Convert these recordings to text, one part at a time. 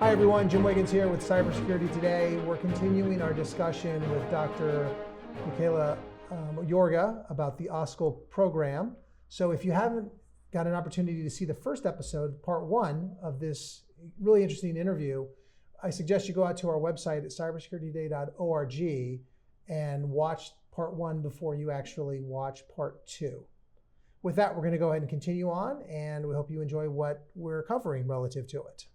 Hi everyone, Jim Wiggins here with Cybersecurity Today. We're continuing our discussion with Dr. Michaela Iorga about the OSCAL program. So if you haven't got an opportunity to see the first episode, part one of this really interesting interview, I suggest you go out to our website at cybersecuritytoday.org and watch part one before you actually watch part two. With that, we're going to go ahead and continue on, and we hope you enjoy what we're covering relative to it.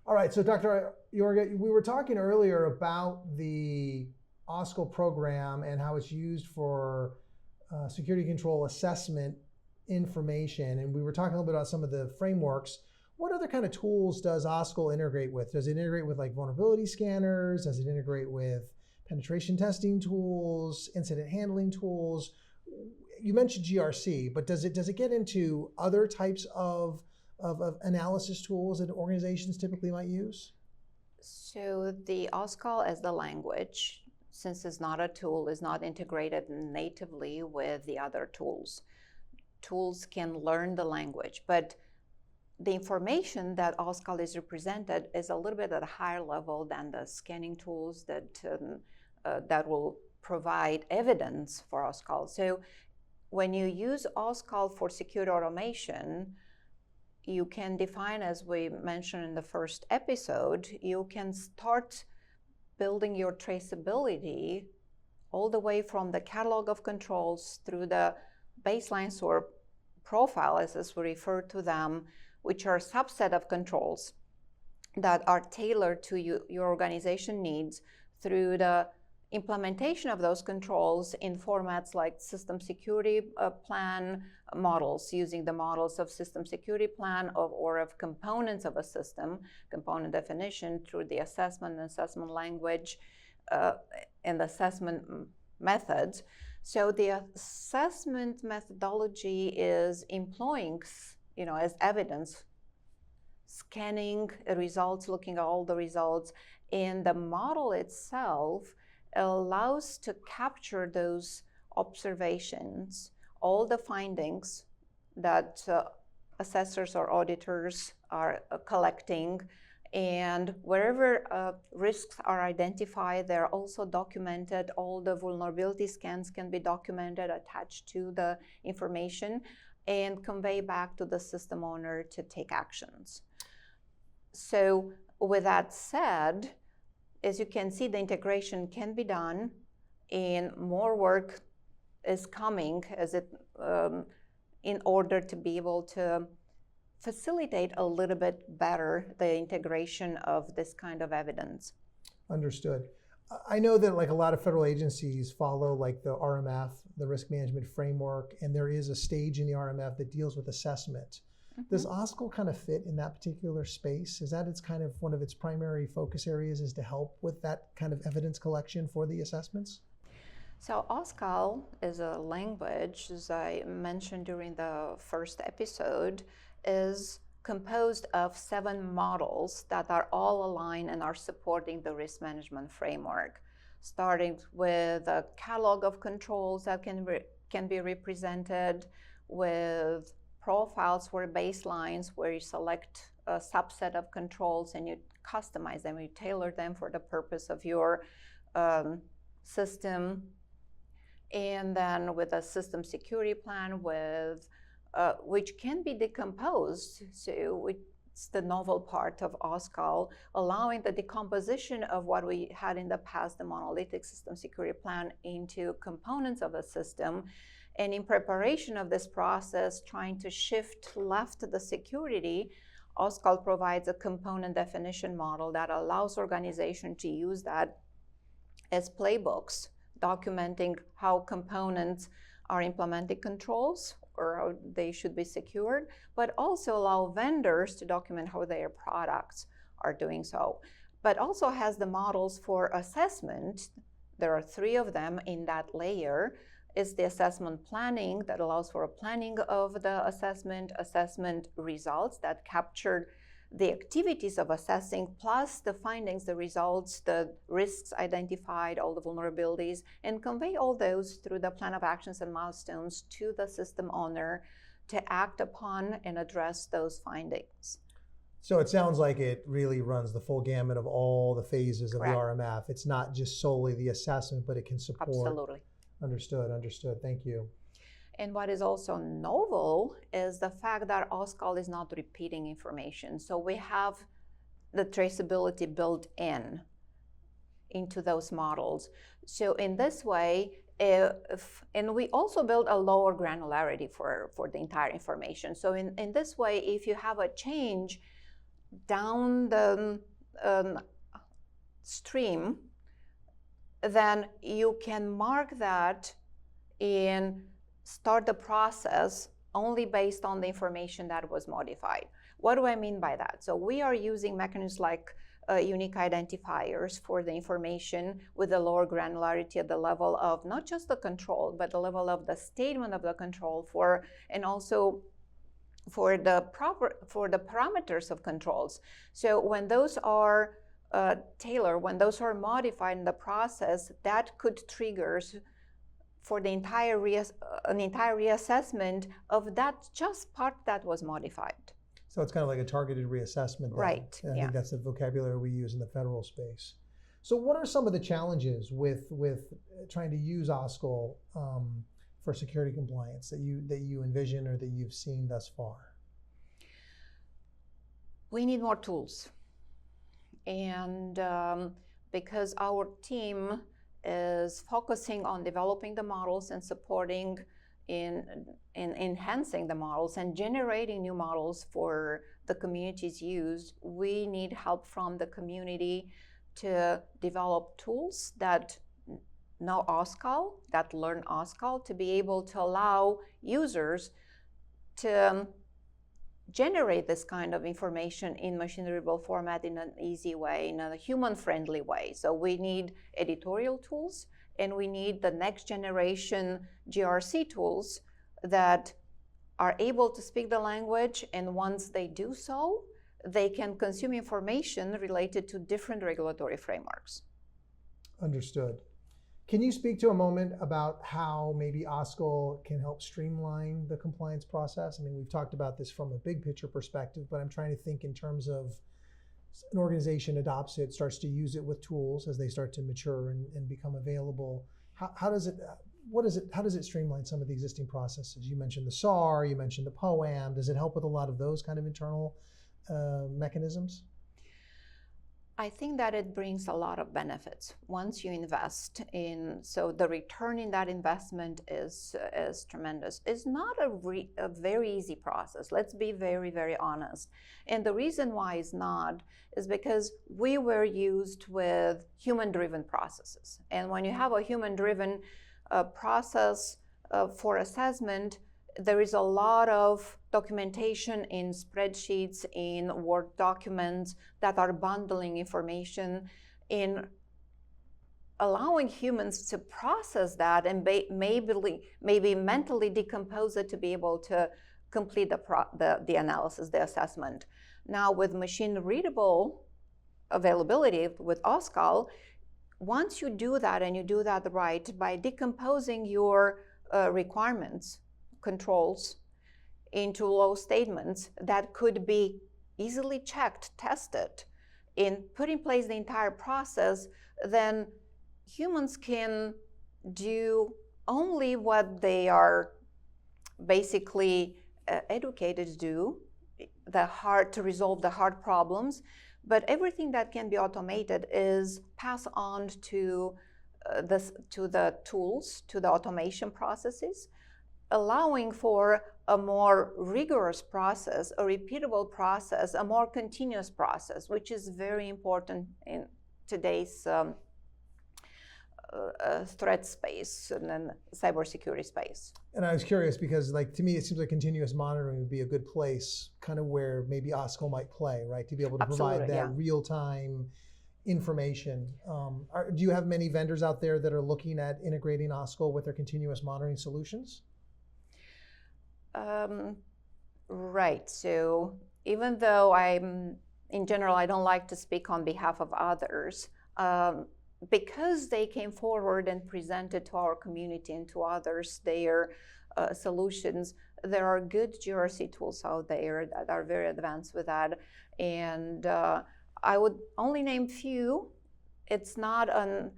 All right, so Dr. Iorga, we were talking earlier about the OSCAL program and how it's used for security control assessment information, and we were talking a little bit about some of the frameworks. What other kind of tools does OSCAL integrate with? Does it integrate with like vulnerability scanners? Does it integrate with penetration testing tools, incident handling tools? You mentioned GRC, but does it get into other types of analysis tools that organizations typically might use? So the OSCAL as the language, since it's not a tool, is not integrated natively with the other tools. Tools can learn the language, but the information that OSCAL is represented is a little bit at a higher level than the scanning tools that will provide evidence for OSCAL. So when you use OSCAL for security automation, you can define, as we mentioned in the first episode, you can start building your traceability all the way from the catalog of controls through the baselines or profiles, as we refer to them, which are a subset of controls that are tailored to your organization needs, through the implementation of those controls in formats like system security plan models, using the models of system security plan or of components of a system, component definition, through the assessment language and assessment methods. So the assessment methodology is employing, as evidence, scanning results, looking at all the results, and the model itself allows to capture those observations, all the findings that assessors or auditors are collecting, and wherever risks are identified, they're also documented. All the vulnerability scans can be documented, attached to the information, and convey back to the system owner to take actions. So with that said, as you can see, the integration can be done, and more work is coming in order to be able to facilitate a little bit better the integration of this kind of evidence. Understood. I know that like a lot of federal agencies follow like the RMF, the risk management framework, and there is a stage in the RMF that deals with assessment. Mm-hmm. Does OSCAL kind of fit in that particular space? Is that it's kind of one of its primary focus areas, is to help with that kind of evidence collection for the assessments? So OSCAL is a language, as I mentioned during the first episode, is composed of 7 models that are all aligned and are supporting the risk management framework, starting with a catalog of controls that can be represented with profiles or baselines, where you select a subset of controls and you customize them, you tailor them for the purpose of your system. And then with a system security plan, which can be decomposed. So it's the novel part of OSCAL, allowing the decomposition of what we had in the past, the monolithic system security plan, into components of a system. And in preparation of this process, trying to shift left the security, OSCAL provides a component definition model that allows organizations to use that as playbooks, documenting how components are implementing controls or how they should be secured, but also allow vendors to document how their products are doing so. But also has the models for assessment. There are 3 of them in that layer. Is the assessment planning that allows for a planning of the assessment results that capture the activities of assessing, plus the findings, the results, the risks identified, all the vulnerabilities, and convey all those through the plan of actions and milestones to the system owner to act upon and address those findings. So it sounds like it really runs the full gamut of all the phases of the Correct. RMF. It's not just solely the assessment, but it can support. Absolutely. Understood. Thank you. And what is also novel is the fact that OSCAL is not repeating information. So we have the traceability built into those models. So in this way, and we also build a lower granularity for the entire information. So in this way, if you have a change down the stream, then you can mark that and start the process only based on the information that was modified. What do I mean by that? So we are using mechanisms like unique identifiers for the information with a lower granularity at the level of not just the control, but the level of the statement of the control and also for the parameters of controls. So when those are tailored, when those are modified in the process, that could trigger for the entire an entire reassessment of that just part that was modified. So it's kind of like a targeted reassessment then. Right. And I think that's the vocabulary we use in the federal space. So what are some of the challenges with trying to use OSCAL for security compliance that you envision or that you've seen thus far? We need more tools. And because our team is focusing on developing the models and supporting in enhancing the models and generating new models for the community's use, we need help from the community to develop tools that know OSCAL, that learn OSCAL, to be able to allow users to generate this kind of information in machine-readable format in an easy way, in a human-friendly way. So we need editorial tools, and we need the next generation GRC tools that are able to speak the language, and once they do so, they can consume information related to different regulatory frameworks. Understood. Can you speak to a moment about how maybe OSCAL can help streamline the compliance process? I mean, we've talked about this from a big picture perspective, but I'm trying to think in terms of an organization adopts it, starts to use it with tools as they start to mature and become available. How does it streamline some of the existing processes? You mentioned the SAR, you mentioned the POAM. Does it help with a lot of those kind of internal mechanisms? I think that it brings a lot of benefits once you invest in, so the return in that investment is tremendous. It's not a very easy process. Let's be very, very honest. And the reason why it's not is because we were used with human-driven processes. And when you have a human-driven process for assessment, there is a lot of documentation in spreadsheets, in Word documents that are bundling information, in allowing humans to process that and maybe mentally decompose it to be able to complete the analysis, the assessment. Now with machine-readable availability with OSCAL, once you do that and you do that right by decomposing your requirements, controls into low statements that could be easily checked, tested, and put in place the entire process, then humans can do only what they are basically educated to do, to resolve the hard problems, but everything that can be automated is passed on to the tools, to the automation processes, allowing for a more rigorous process, a repeatable process, a more continuous process, which is very important in today's threat space and then cybersecurity space. And I was curious because, like, to me, it seems like continuous monitoring would be a good place, kind of where maybe OSCAL might play, right? To be able to provide that real-time information. Do you have many vendors out there that are looking at integrating OSCAL with their continuous monitoring solutions? Right. So even though in general, I don't like to speak on behalf of others, because they came forward and presented to our community and to others their solutions, there are good GRC tools out there that are very advanced with that. And I would only name few. It's not an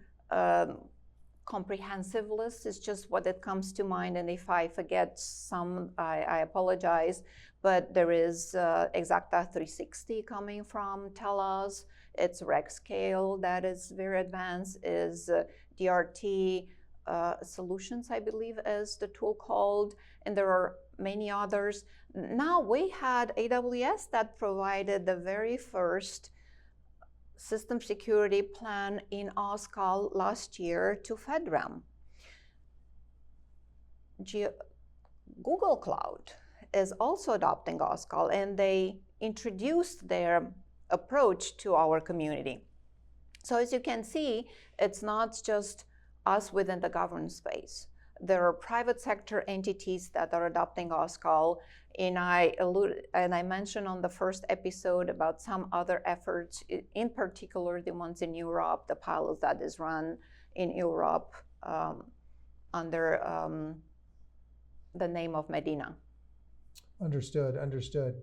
comprehensive list. It's just what it comes to mind. And if I forget some, I apologize. But there is Exacta 360 coming from TELUS. It's RegScale that is very advanced. Is DRT Solutions, I believe, is the tool called. And there are many others. Now we had AWS that provided the very first system security plan in OSCAL last year to FedRAMP. Google Cloud is also adopting OSCAL, and they introduced their approach to our community. So as you can see, it's not just us within the government space. There are private sector entities that are adopting OSCAL, and I mentioned on the first episode about some other efforts, in particular the ones in Europe, the pilot that is run in Europe under the name of Medina. Understood, understood.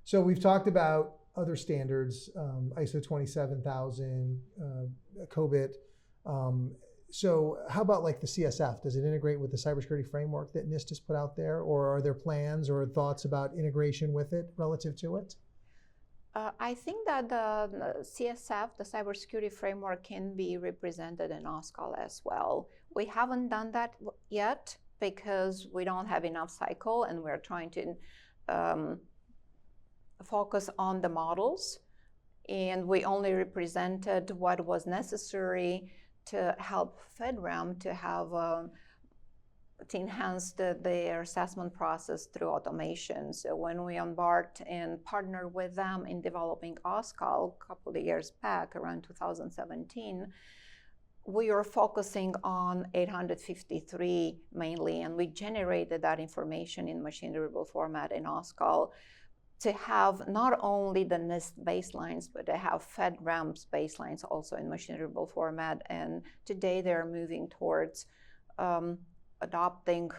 So we've talked about other standards, ISO 27000, COBIT. So how about like the CSF? Does it integrate with the cybersecurity framework that NIST has put out there, or are there plans or thoughts about integration with it relative to it? I think that the CSF, the cybersecurity framework, can be represented in OSCAL as well. We haven't done that yet because we don't have enough cycle, and we're trying to focus on the models. And we only represented what was necessary to help FedRAMP to have to enhance their assessment process through automation. So when we embarked and partnered with them in developing OSCAL a couple of years back, around 2017, we were focusing on 853 mainly, and we generated that information in machine-readable format in OSCAL to have not only the NIST baselines, but to have FedRAMP's baselines also in machine-readable format. And today they're moving towards adopting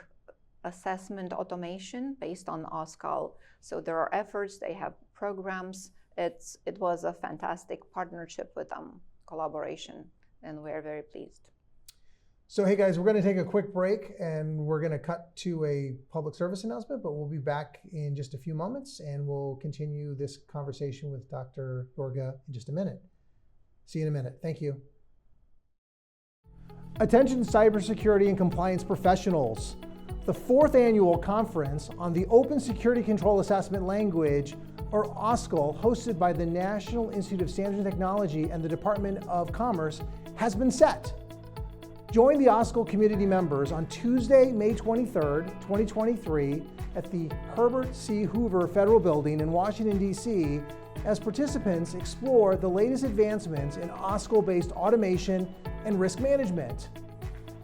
assessment automation based on OSCAL. So there are efforts, they have programs. It was a fantastic partnership with them, collaboration, and we're very pleased. So hey guys, we're going to take a quick break and we're going to cut to a public service announcement, but we'll be back in just a few moments and we'll continue this conversation with Dr. Iorga in just a minute. See you in a minute. Thank you. Attention cybersecurity and compliance professionals. The 4th annual conference on the Open Security Control Assessment Language, or OSCAL, hosted by the National Institute of Standards and Technology and the Department of Commerce, has been set. Join the OSCAL community members on Tuesday, May 23rd, 2023 at the Herbert C. Hoover Federal Building in Washington, D.C. as participants explore the latest advancements in OSCAL-based automation and risk management.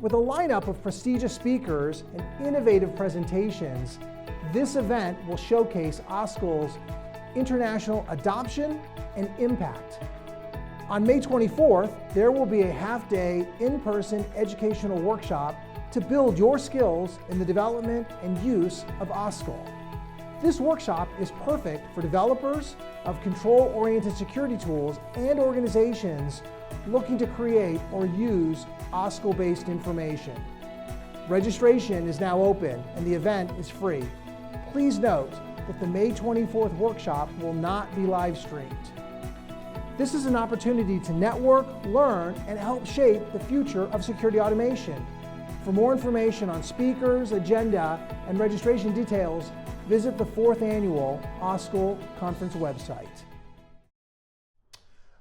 With a lineup of prestigious speakers and innovative presentations, this event will showcase OSCAL's international adoption and impact. On May 24th, there will be a half-day in-person educational workshop to build your skills in the development and use of OSCAL. This workshop is perfect for developers of control-oriented security tools and organizations looking to create or use OSCAL-based information. Registration is now open and the event is free. Please note that the May 24th workshop will not be live streamed. This is an opportunity to network, learn, and help shape the future of security automation. For more information on speakers, agenda, and registration details, visit the 4th annual OSCAL conference website.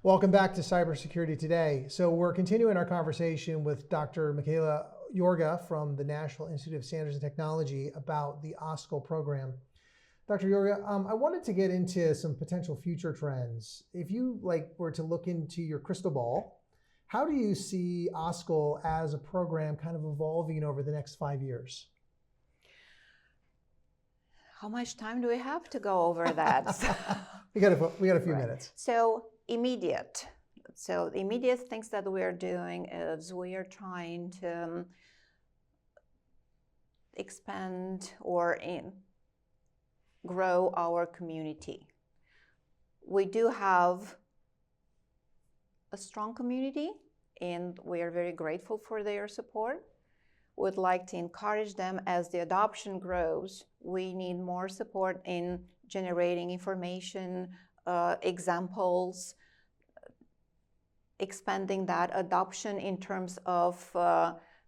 Welcome back to Cybersecurity Today. So we're continuing our conversation with Dr. Michaela Iorga from the National Institute of Standards and Technology about the OSCAL program. Dr. Iorga, I wanted to get into some potential future trends. If you were to look into your crystal ball, how do you see OSCAL as a program kind of evolving over the next 5 years? How much time do we have to go over that? we got a few minutes. So immediate. So the immediate things that we're doing is we are trying to expand or grow our community. We do have a strong community, and we are very grateful for their support. Would like to encourage them as the adoption grows. We need more support in generating information, examples, expanding that adoption in terms of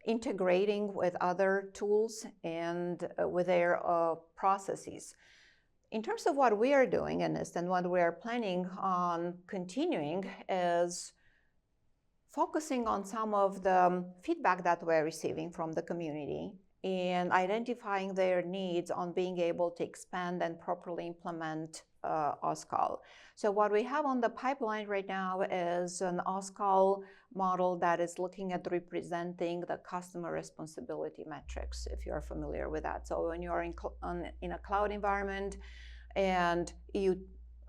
integrating with other tools and with their processes. In terms of what we are doing in NIST and what we are planning on continuing is focusing on some of the feedback that we're receiving from the community and identifying their needs on being able to expand and properly implement OSCAL. So what we have on the pipeline right now is an OSCAL model that is looking at representing the customer responsibility metrics, if you're familiar with that. So when you're in a cloud environment and you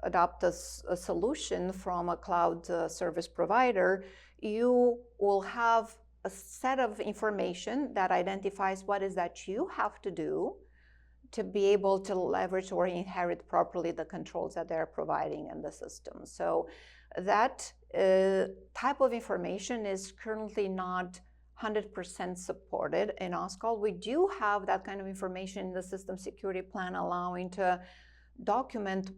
adopt a solution from a cloud service provider, you will have a set of information that identifies what is that you have to do to be able to leverage or inherit properly the controls that they're providing in the system. So that type of information is currently not 100% supported in OSCAL. We do have that kind of information in the system security plan, allowing to document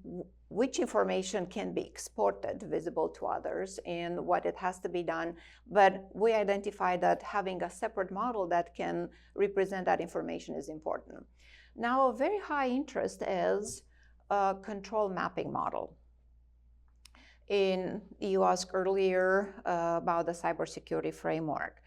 which information can be exported, visible to others, and what it has to be done. But we identified that having a separate model that can represent that information is important. Now, a very high interest is a control mapping model. You asked earlier about the cybersecurity framework.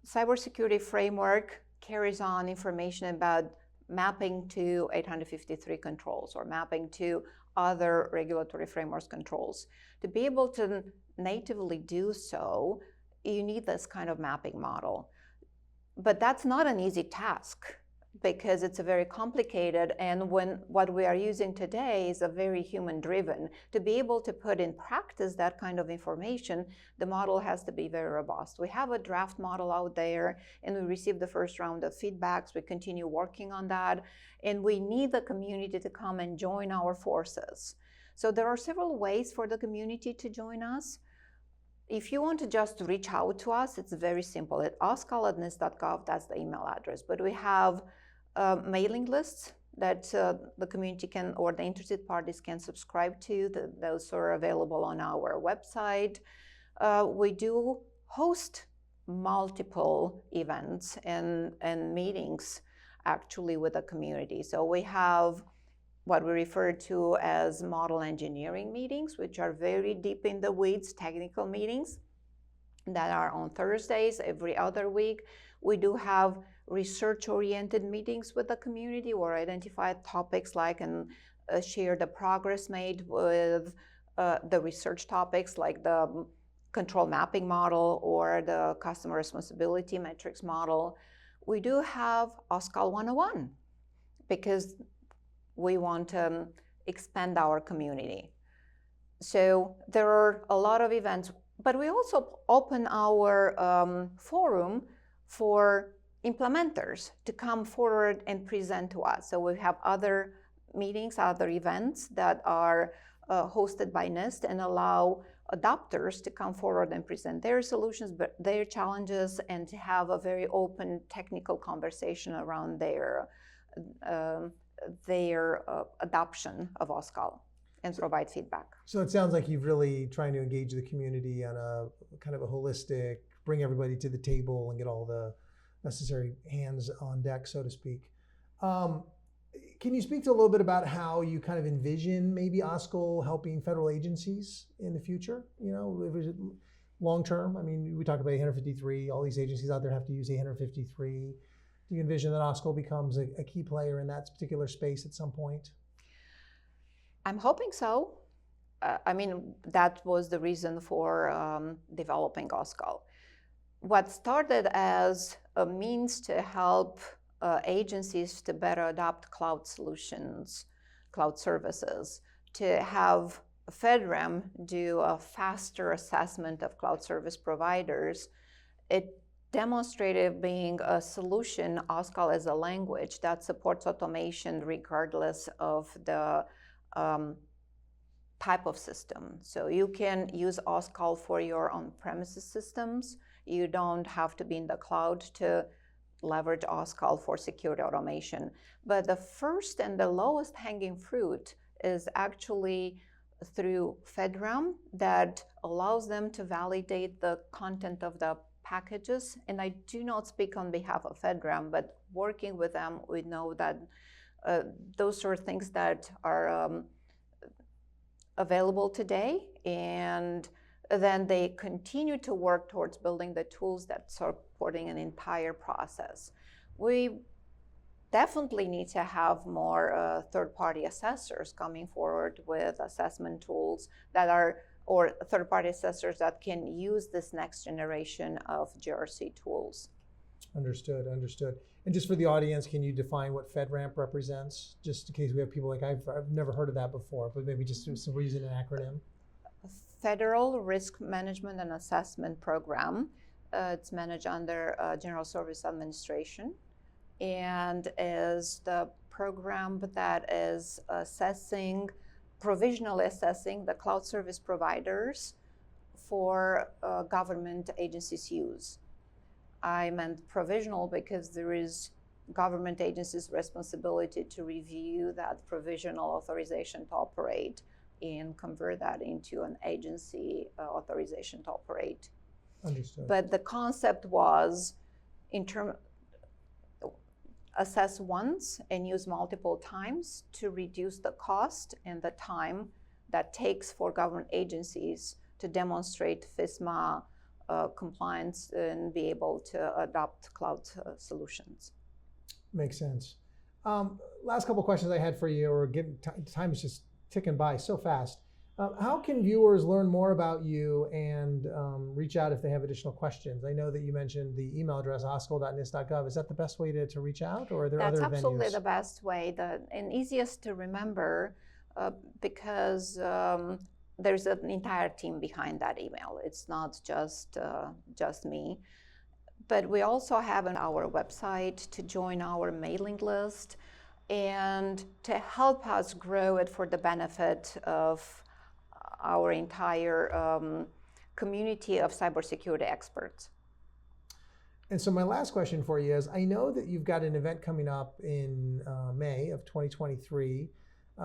Cybersecurity framework carries on information about mapping to 853 controls or mapping to other regulatory frameworks controls. To be able to natively do so, you need this kind of mapping model. But that's not an easy task because it's a very complicated, and what we are using today is a very human-driven. To be able to put in practice that kind of information, the model has to be very robust. We have a draft model out there, and we received the first round of feedbacks. We continue working on that, and we need the community to come and join our forces. So there are several ways for the community to join us. If you want to just reach out to us, it's very simple. At oscal@nist.gov, that's the email address. But we have mailing lists that the community can, or the interested parties can subscribe to. Those are available on our website. We do host multiple events and meetings actually with the community. So we have what we refer to as model engineering meetings, which are very deep in the weeds, technical meetings that are on Thursdays every other week. We do have research-oriented meetings with the community or identify topics like and share the progress made with the research topics like the control mapping model or the customer responsibility metrics model. We do have OSCAL 101 because we want to expand our community. So there are a lot of events, but we also open our forum for implementers to come forward and present to us. So we have other meetings, other events that are hosted by NIST and allow adopters to come forward and present their solutions, but their challenges, and to have a very open technical conversation around their adoption of OSCAL and provide feedback. So it sounds like you've really trying to engage the community on a kind of a holistic, bring everybody to the table and get all the necessary hands on deck, so to speak. Can you speak to a little bit about how you kind of envision maybe OSCAL helping federal agencies in the future? You know, long term. I mean, we talk about 853. All these agencies out there have to use 853. Do you envision that OSCAL becomes a key player in that particular space at some point? I'm hoping so. I mean, that was the reason for developing OSCAL. What started as a means to help agencies to better adopt cloud solutions, cloud services, to have FedRAMP do a faster assessment of cloud service providers, it demonstrative being a solution, OSCAL is a language that supports automation regardless of the type of system. So you can use OSCAL for your on-premises systems. You don't have to be in the cloud to leverage OSCAL for security automation. But the first and the lowest hanging fruit is actually through FedRAMP that allows them to validate the content of the packages. And I do not speak on behalf of FedRAMP, but working with them, we know that those are things that are available today, and then they continue to work towards building the tools that supporting an entire process. We definitely need to have more third-party assessors coming forward with assessment tools that are, or third-party assessors that can use this next generation of GRC tools. Understood. And just for the audience, can you define what FedRAMP represents? Just in case we have people like, I've never heard of that before, but maybe just so we're using an acronym. Federal Risk Management and Assessment Program. It's managed under General Service Administration, and is the program that is provisionally assessing the cloud service providers for government agencies' use. I meant provisional because there is government agencies' responsibility to review that provisional authorization to operate and convert that into an agency authorization to operate. Understood. But the concept was assess once and use multiple times to reduce the cost and the time that takes for government agencies to demonstrate FISMA compliance and be able to adopt cloud solutions. Makes sense. Last couple questions I had for you, or time is just ticking by so fast. How can viewers learn more about you and reach out if they have additional questions? I know that you mentioned the email address, oscal.nist.gov. Is that the best way to reach out, or are there other venues? That's absolutely the best way, and easiest to remember because there's an entire team behind that email. It's not just me. But we also have on our website to join our mailing list and to help us grow it for the benefit of our entire community of cybersecurity experts. And so my last question for you is, I know that you've got an event coming up in May of 2023.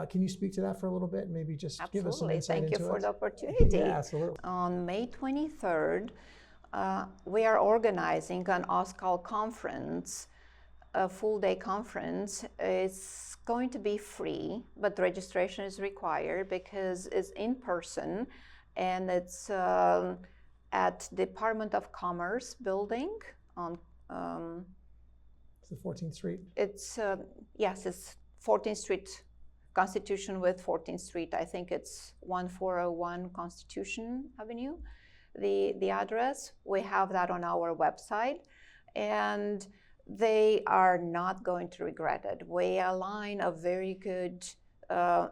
Can you speak to that for a little bit? Maybe just give us some insight into it. Thank you for the opportunity. Yeah, absolutely. On May 23rd, we are organizing an OSCAL conference, a full-day conference. It's going to be free, but registration is required because it's in person, and it's at Department of Commerce building on. Is it 14th Street? It's yes, it's 14th Street. Constitution with 14th Street. I think it's 1401 Constitution Avenue. The address, we have that on our website, and they are not going to regret it. We align a very good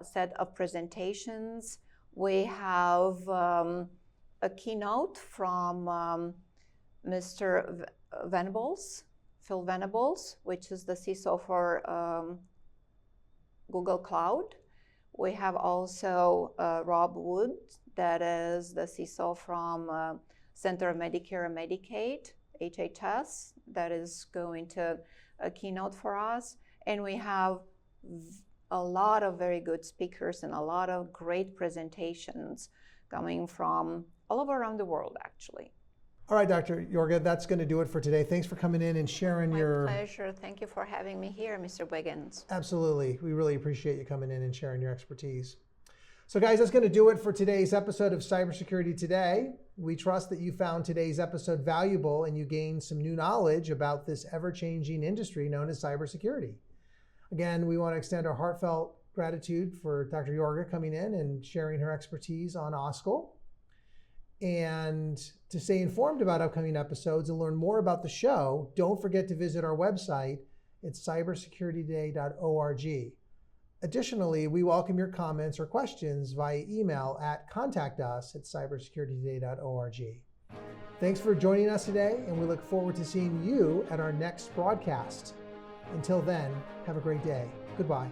set of presentations. We have a keynote from Mr. Venables, Phil Venables, which is the CISO for Google Cloud. We have also Rob Wood, that is the CISO from Center of Medicare and Medicaid, HHS, that is going to a keynote for us. And we have a lot of very good speakers and a lot of great presentations coming from all over around the world, actually. All right, Dr. Iorga, that's going to do it for today. Thanks for coming in and sharing My pleasure. Thank you for having me here, Mr. Wiggins. Absolutely. We really appreciate you coming in and sharing your expertise. So guys, that's going to do it for today's episode of Cybersecurity Today. We trust that you found today's episode valuable and you gained some new knowledge about this ever-changing industry known as cybersecurity. Again, we want to extend our heartfelt gratitude for Dr. Iorga coming in and sharing her expertise on OSCAL. And to stay informed about upcoming episodes and learn more about the show, don't forget to visit our website at cybersecuritytoday.org. Additionally, we welcome your comments or questions via email at contactus@cybersecuritytoday.org. Thanks for joining us today, and we look forward to seeing you at our next broadcast. Until then, have a great day. Goodbye.